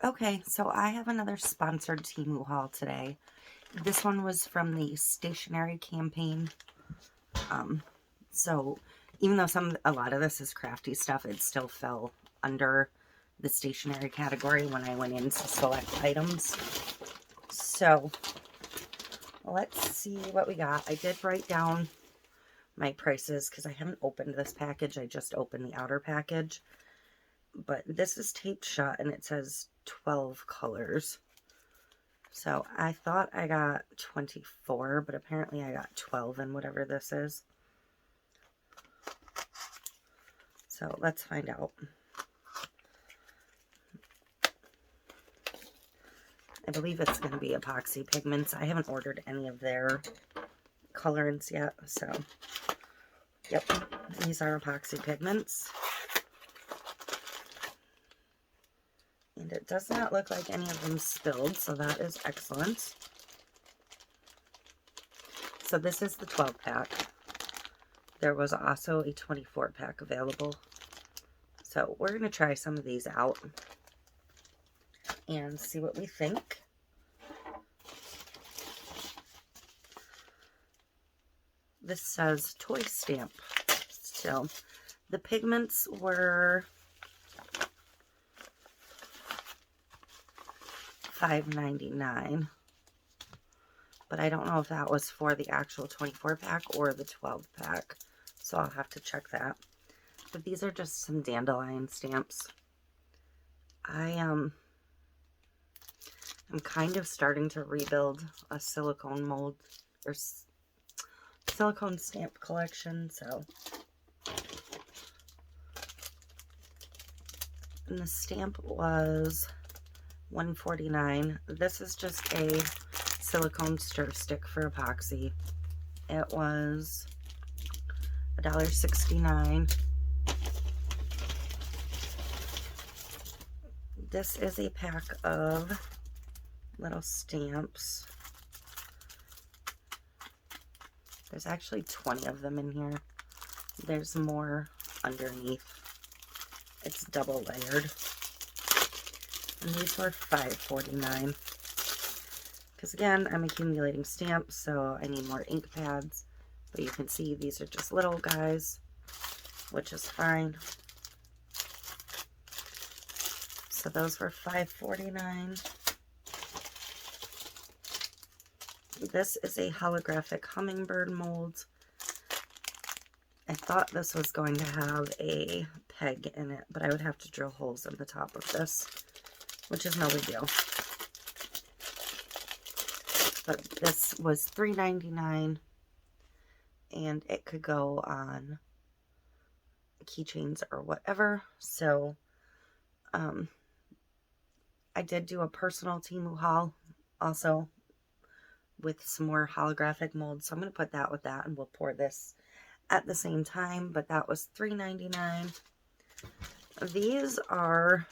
Okay, so I have another sponsored Temu haul today. This one was from the Stationery campaign. So even though a lot of this is crafty stuff, it still fell under the stationery category when I went in to select items. So let's see what we got. I did write down my prices because I haven't opened this package. I just opened the outer package. But this is taped shut and it says 12 colors. So I thought I got 24, but apparently I got 12 in whatever this is. So let's find out. I believe it's going to be epoxy pigments. I haven't ordered any of their colorants yet, so yep, these are epoxy pigments. And it does not look like any of them spilled, so that is excellent. So this is the 12 pack. There was also a 24 pack available. So we're going to try some of these out and see what we think. This says toy stamp. So the pigments were $5.99, but I don't know if that was for the actual 24 pack or the 12 pack, so I'll have to check that. But these are just some dandelion stamps. I'm kind of starting to rebuild a silicone mold or silicone stamp collection, so. And the stamp was $1.49. This is just a silicone stir stick for epoxy. It was $1.69. This is a pack of little stamps. There's actually 20 of them in here. There's more underneath. It's double layered. And these were $5.49. Because again, I'm accumulating stamps, so I need more ink pads. But you can see these are just little guys, which is fine. So those were $5.49. This is a holographic hummingbird mold. I thought this was going to have a peg in it, but I would have to drill holes in the top of this, which is no big deal. But this was $3.99, and it could go on keychains or whatever. So I did do a personal Temu haul also with some more holographic molds, so I'm going to put that with that, and we'll pour this at the same time. But that was $3.99. These are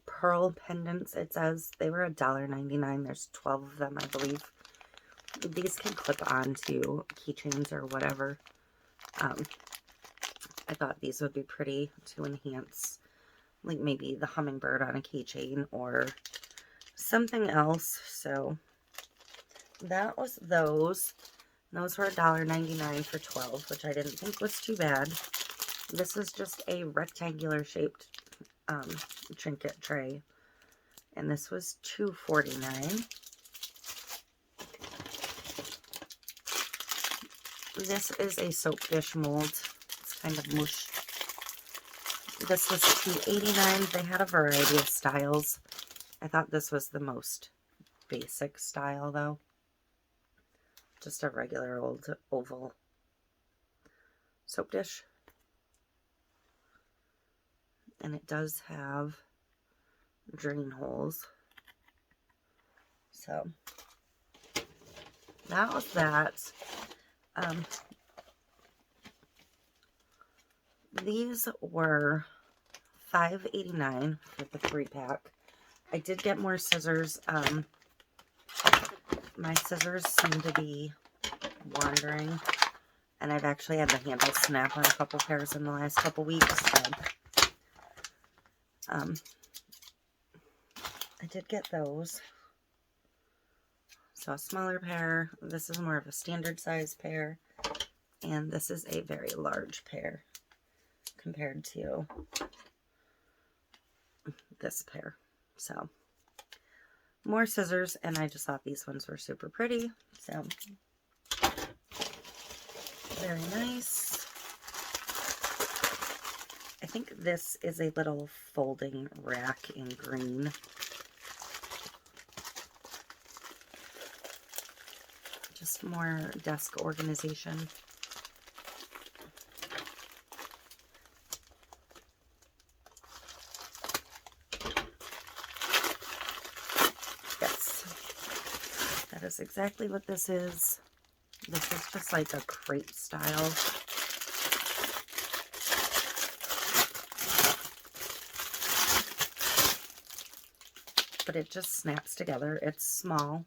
pearl pendants. It says they were $1.99. There's 12 of them, I believe. These can clip onto keychains or whatever. I thought these would be pretty to enhance, like maybe the hummingbird on a keychain or something else. So that was those. Those were $1.99 for 12, which I didn't think was too bad. This is just a rectangular shaped trinket tray, and this was $2.49. This is a soap dish mold. It's kind of mush. This was $2.89. They had a variety of styles. I thought this was the most basic style, though. Just a regular old oval soap dish. And it does have drain holes. So that was that. These were $5.89 for the 3-pack. I did get more scissors. My scissors seem to be wandering, and I've actually had the handle snap on a couple pairs in the last couple weeks, so I did get those. So a smaller pair. This is more of a standard size pair. And this is a very large pair compared to this pair. So more scissors, and I just thought these ones were super pretty. So very nice. I think this is a little folding rack in green. Just more desk organization. Yes, that is exactly what this is. This is just like a crate style. But it just snaps together. It's small.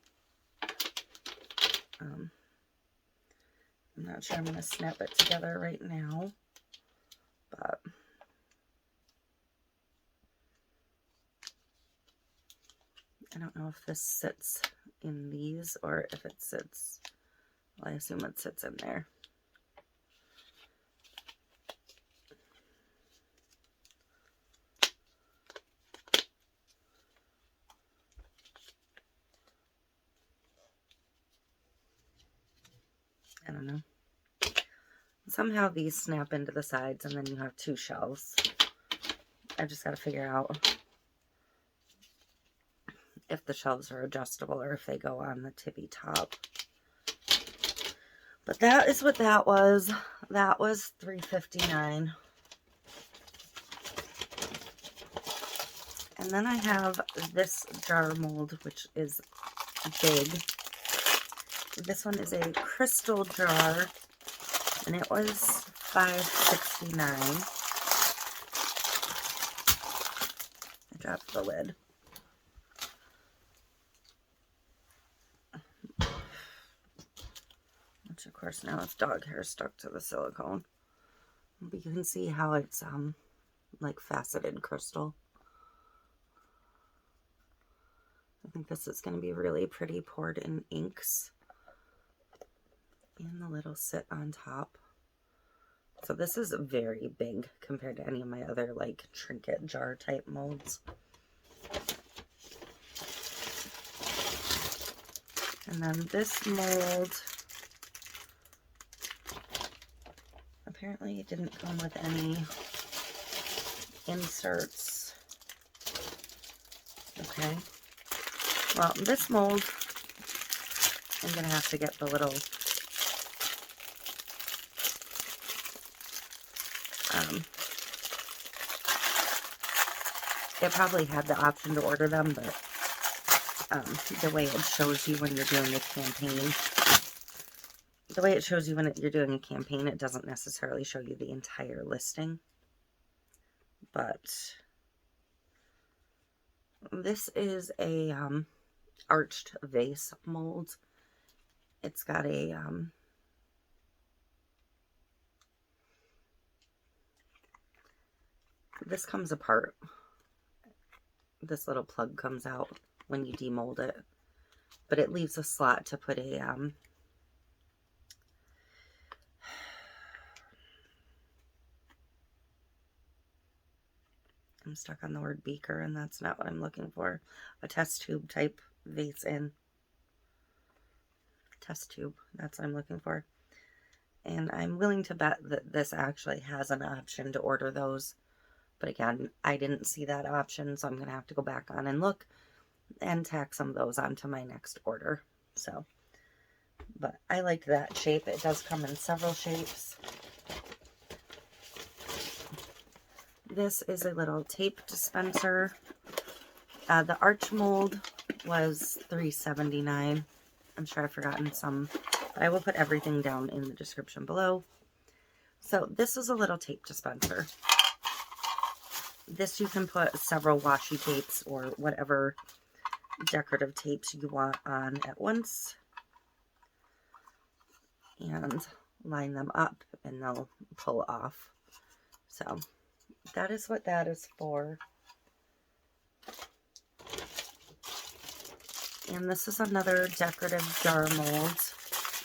I'm not sure I'm going to snap it together right now, but I don't know if this sits in these or if it sits, well, I assume it sits in there. I don't know. Somehow these snap into the sides and then you have two shelves. I just got to figure out if the shelves are adjustable or if they go on the tippy top. But that is what that was. That was $3.59. And then I have this jar mold, which is big. This one is a crystal jar, and it was $5.69. I dropped the lid. Which of course now it's dog hair stuck to the silicone. But you can see how it's like faceted crystal. I think this is going to be really pretty poured in inks. And the little sit on top. So this is very big compared to any of my other like trinket jar type molds. And then this mold apparently it didn't come with any inserts. Okay. Well, this mold, I'm going to have to get the little it probably had the option to order them, but the way it shows you when you're doing a campaign, it doesn't necessarily show you the entire listing. But this is a arched vase mold. It's got a this comes apart. This little plug comes out when you demold it, but it leaves a slot to put a I'm stuck on the word beaker, and that's not what I'm looking for. A test tube type vase in. Test tube, that's what I'm looking for. And I'm willing to bet that this actually has an option to order those. But again, I didn't see that option, so I'm going to have to go back on and look and tack some of those onto my next order. So, but I liked that shape. It does come in several shapes. This is a little tape dispenser. The arch mold was $3.79. I'm sure I've forgotten some, but I will put everything down in the description below. So this is a little tape dispenser. This you can put several washi tapes or whatever decorative tapes you want on at once. And line them up and they'll pull off. So that is what that is for. And this is another decorative jar mold.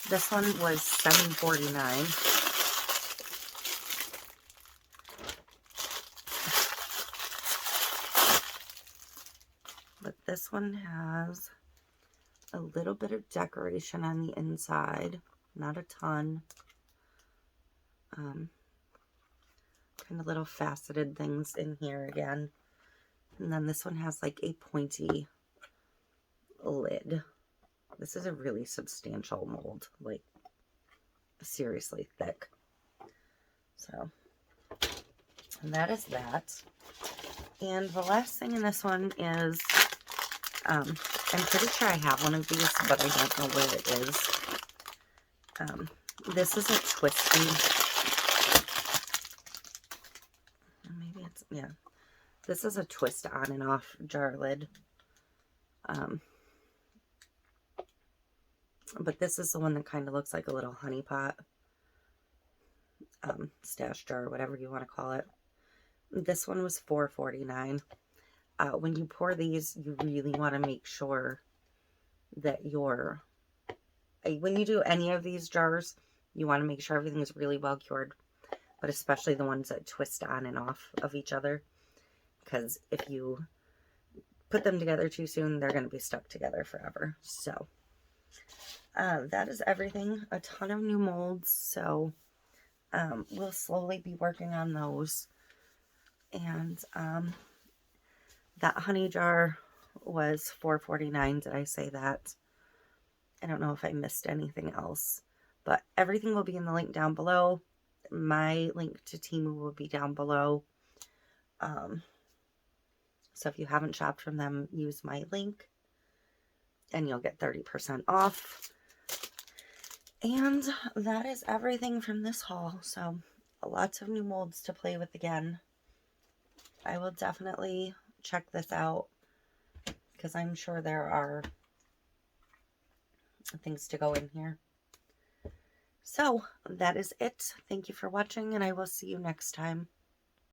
This one was $7.49. But this one has a little bit of decoration on the inside. Not a ton. Kind of little faceted things in here again. And then this one has like a pointy lid. This is a really substantial mold. Like, seriously thick. So, and that is that. And the last thing in this one is, I'm pretty sure I have one of these, but I don't know where it is. This is a twisty, maybe it's, yeah. This is a twist on and off jar lid. But this is the one that kind of looks like a little honey pot. Stash jar, whatever you want to call it. This one was $4.49. When you pour these, you really want to make sure that when you do any of these jars, you want to make sure everything is really well cured, but especially the ones that twist on and off of each other, because if you put them together too soon, they're going to be stuck together forever. So that is everything. A ton of new molds, so we'll slowly be working on those. And that honey jar was $4.49. Did I say that? I don't know if I missed anything else, but everything will be in the link down below. My link to Temu will be down below. So if you haven't shopped from them, use my link and you'll get 30% off. And that is everything from this haul. So lots of new molds to play with again. I will definitely check this out because I'm sure there are things to go in here. So that is it. Thank you for watching, and I will see you next time.